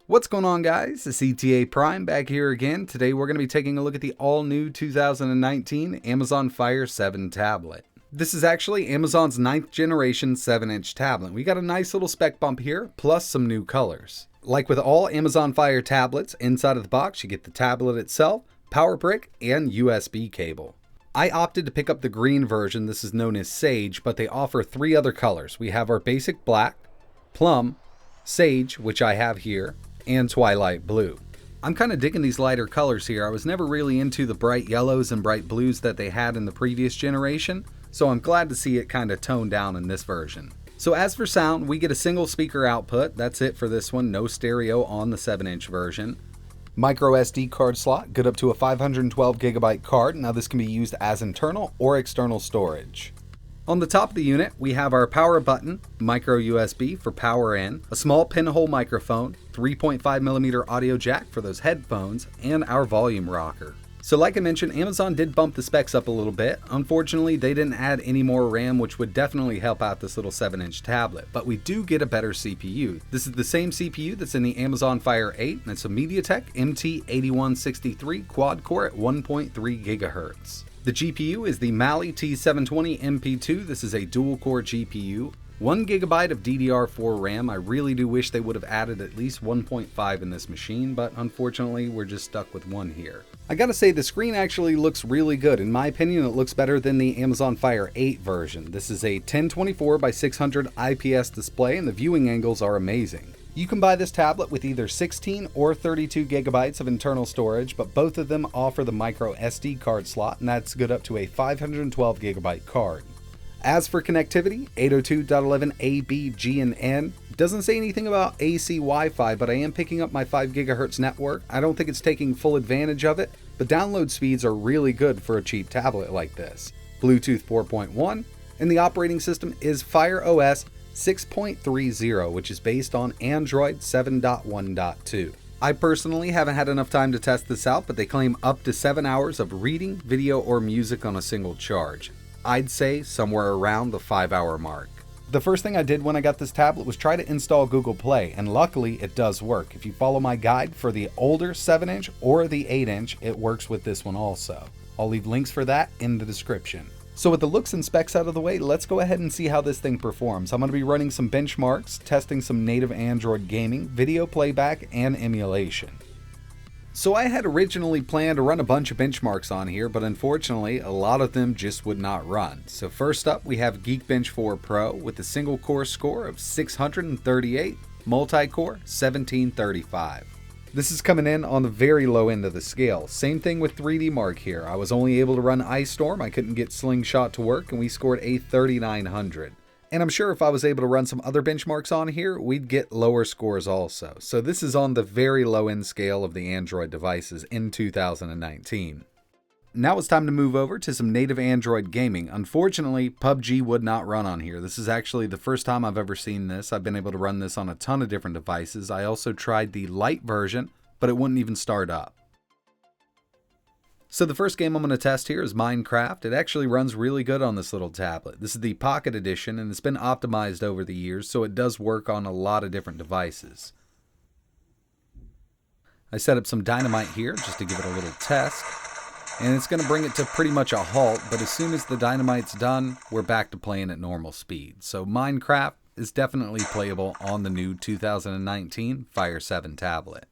What's going on, guys? It's ETAPRIME back here again. Today we're going to be taking a look at the all-new 2019 Amazon Fire 7 tablet. This is actually Amazon's 9th generation 7-inch tablet. We got a nice little spec bump here, plus some new colors. Like with all Amazon Fire tablets, inside of the box you get the tablet itself, power brick, and USB cable. I opted to pick up the green version. This is known as Sage, but they offer 3 other colors. We have our basic black, plum, sage, which I have here, and twilight blue. I'm kind of digging these lighter colors here. I was never really into the bright yellows and bright blues that they had in the previous generation, so I'm glad to see it kind of toned down in this version. So as for sound, we get a single speaker output. That's it for this one. No stereo on the 7-inch version. Micro SD card slot, good up to a 512 gigabyte card. Now this can be used as internal or external storage. On the top of the unit, we have our power button, micro USB for power in, a small pinhole microphone, 3.5mm audio jack for those headphones, and our volume rocker. So like I mentioned, Amazon did bump the specs up a little bit. Unfortunately, they didn't add any more RAM, which would definitely help out this little 7-inch tablet, but we do get a better CPU. This is the same CPU that's in the Amazon Fire 8, and it's a MediaTek MT8163 quad-core at 1.3 GHz. The GPU is the Mali T720 MP2. This is a dual-core GPU. 1 GB of DDR4 RAM. I really do wish they would have added at least 1.5 in this machine, but unfortunately we're just stuck with 1 here. I gotta say, the screen actually looks really good. In my opinion, it looks better than the Amazon Fire 8 version. This is a 1024 by 600 IPS display, and the viewing angles are amazing. You can buy this tablet with either 16 or 32 gigabytes of internal storage, but both of them offer the micro SD card slot, and that's good up to a 512 gigabyte card. As for connectivity, 802.11 A, B, G, and N. Doesn't say anything about AC Wi-Fi, but I am picking up my 5 gigahertz network. I don't think it's taking full advantage of it, but download speeds are really good for a cheap tablet like this. Bluetooth 4.1, and the operating system is Fire OS 6.30, which is based on Android 7.1.2. I personally haven't had enough time to test this out, but they claim up to 7 hours of reading, video, or music on a single charge. I'd say somewhere around the 5-hour mark. The first thing I did when I got this tablet was try to install Google Play, and luckily it does work. If you follow my guide for the older 7-inch or the 8-inch, it works with this one also. I'll leave links for that in the description. So with the looks and specs out of the way, let's go ahead and see how this thing performs. I'm going to be running some benchmarks, testing some native Android gaming, video playback, and emulation. So I had originally planned to run a bunch of benchmarks on here, but unfortunately a lot of them just would not run. So first up we have Geekbench 4 Pro with a single core score of 638, multi-core 1735. This is coming in on the very low end of the scale. Same thing with 3D Mark here. I was only able to run Ice Storm, I couldn't get Slingshot to work, and we scored a 3900. And I'm sure if I was able to run some other benchmarks on here, we'd get lower scores also. So this is on the very low end scale of the Android devices in 2019. Now it's time to move over to some native Android gaming. Unfortunately, PUBG would not run on here. This is actually the first time I've ever seen this. I've been able to run this on a ton of different devices. I also tried the light version, but it wouldn't even start up. So the first game I'm going to test here is Minecraft. It actually runs really good on this little tablet. This is the Pocket Edition, and it's been optimized over the years, so it does work on a lot of different devices. I set up some dynamite here just to give it a little test. And it's going to bring it to pretty much a halt, but as soon as the dynamite's done, we're back to playing at normal speed. So Minecraft is definitely playable on the new 2019 Fire 7 tablet.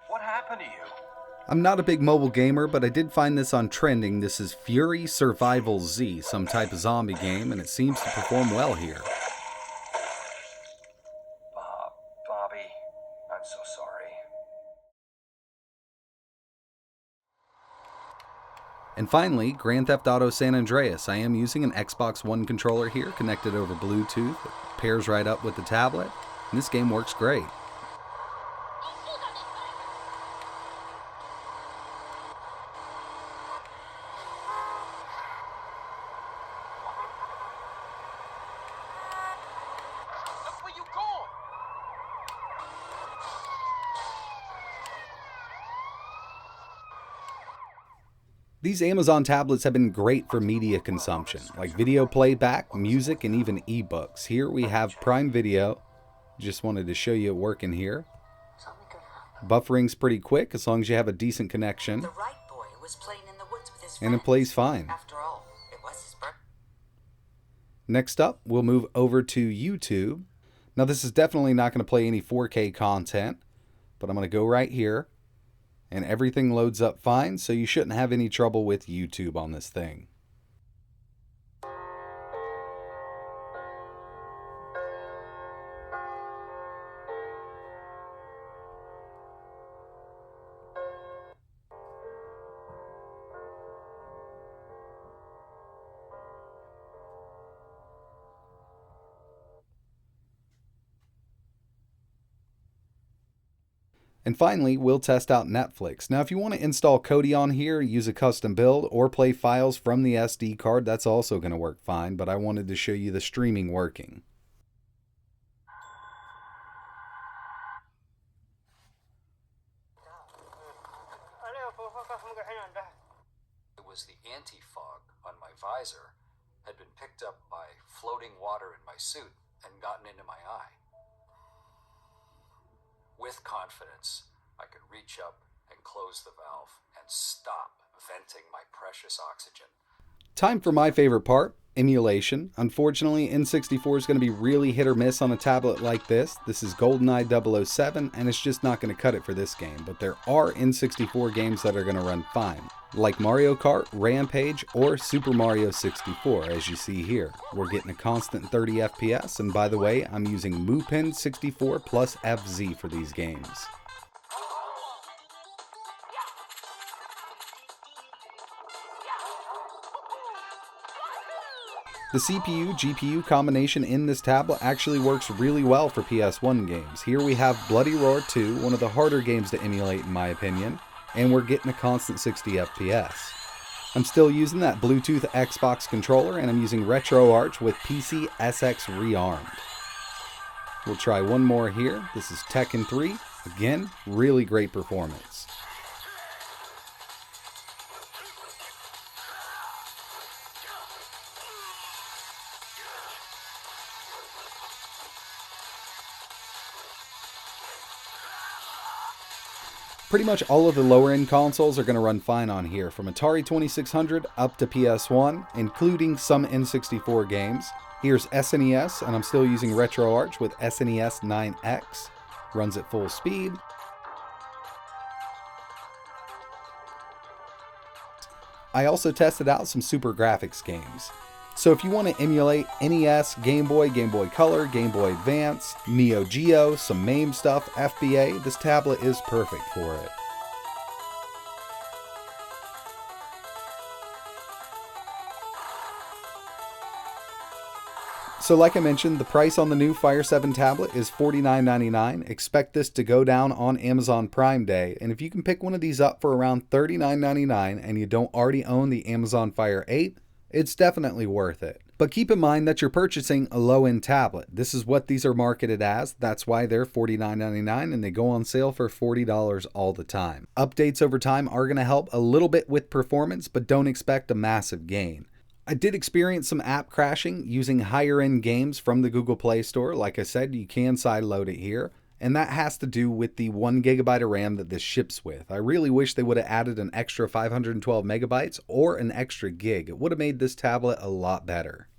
What happened to you? I'm not a big mobile gamer, but I did find this on trending. This is Fury Survival Z, some type of zombie game, and it seems to perform well here. Bobby, I'm so sorry. And finally, Grand Theft Auto San Andreas. I am using an Xbox One controller here, connected over Bluetooth. It pairs right up with the tablet, and this game works great. These Amazon tablets have been great for media consumption, like video playback, music, and even ebooks. Here we have Prime Video. Just wanted to show you it working here. Buffering's pretty quick as long as you have a decent connection. The right boy was playing in the woods with his And it friends. plays fine. After all, it was his birthday. Next up, we'll move over to YouTube. Now this is definitely not going to play any 4K content, but I'm going to go right here, and everything loads up fine, so you shouldn't have any trouble with YouTube on this thing. And finally, we'll test out Netflix. Now, if you want to install Kodi on here, use a custom build, or play files from the SD card, that's also going to work fine, but I wanted to show you the streaming working. It was the anti-fog on my visor had been picked up by floating water in my suit and gotten into my eye. With confidence, I could reach up and close the valve and stop venting my precious oxygen. Time for my favorite part, emulation. Unfortunately, N64 is going to be really hit or miss on a tablet like this. This is GoldenEye 007, and it's just not going to cut it for this game. But there are N64 games that are going to run fine, like Mario Kart, Rampage, or Super Mario 64, as you see here. We're getting a constant 30 FPS, and by the way, I'm using MuPin 64 plus FZ for these games. The CPU-GPU combination in this tablet actually works really well for PS1 games. Here we have Bloody Roar 2, one of the harder games to emulate in my opinion, and we're getting a constant 60 FPS. I'm still using that Bluetooth Xbox controller, and I'm using RetroArch with PC SX Rearmed. We'll try one more here. This is Tekken 3. Again, really great performance. Pretty much all of the lower end consoles are going to run fine on here, from Atari 2600 up to PS1, including some N64 games. Here's SNES, and I'm still using RetroArch with SNES 9X. Runs at full speed. I also tested out some Super Graphics games. So if you want to emulate NES, Game Boy, Game Boy Color, Game Boy Advance, Neo Geo, some MAME stuff, FBA, this tablet is perfect for it. So like I mentioned, the price on the new Fire 7 tablet is $49.99. Expect this to go down on Amazon Prime Day, and if you can pick one of these up for around $39.99 and you don't already own the Amazon Fire 8, it's definitely worth it. But keep in mind that you're purchasing a low-end tablet. This is what these are marketed as. That's why they're $49.99 and they go on sale for $40 all the time. Updates over time are going to help a little bit with performance, but don't expect a massive gain. I did experience some app crashing using higher-end games from the Google Play Store. Like I said, you can sideload it here. And that has to do with the 1 GB of RAM that this ships with. I really wish they would have added an extra 512 megabytes or an extra gig. It would have made this tablet a lot better.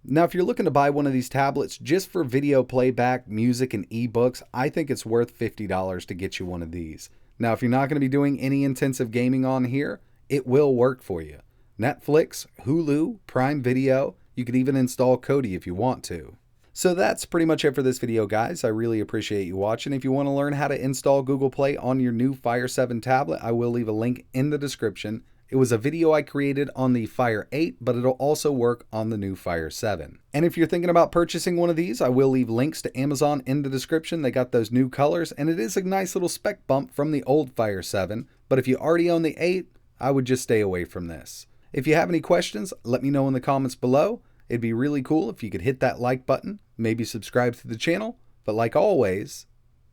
Now, if you're looking to buy one of these tablets just for video playback, music, and ebooks, I think it's worth $50 to get you one of these. Now, if you're not going to be doing any intensive gaming on here, it will work for you. Netflix, Hulu, Prime Video, you could even install Kodi if you want to. So that's pretty much it for this video, guys. I really appreciate you watching. If you want to learn how to install Google Play on your new Fire 7 tablet, I will leave a link in the description. It was a video I created on the Fire 8, but it'll also work on the new Fire 7. And if you're thinking about purchasing one of these, I will leave links to Amazon in the description. They got those new colors, and it is a nice little spec bump from the old Fire 7. But if you already own the 8, I would just stay away from this. If you have any questions, let me know in the comments below. It'd be really cool if you could hit that like button, maybe subscribe to the channel, but like always,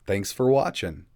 thanks for watching.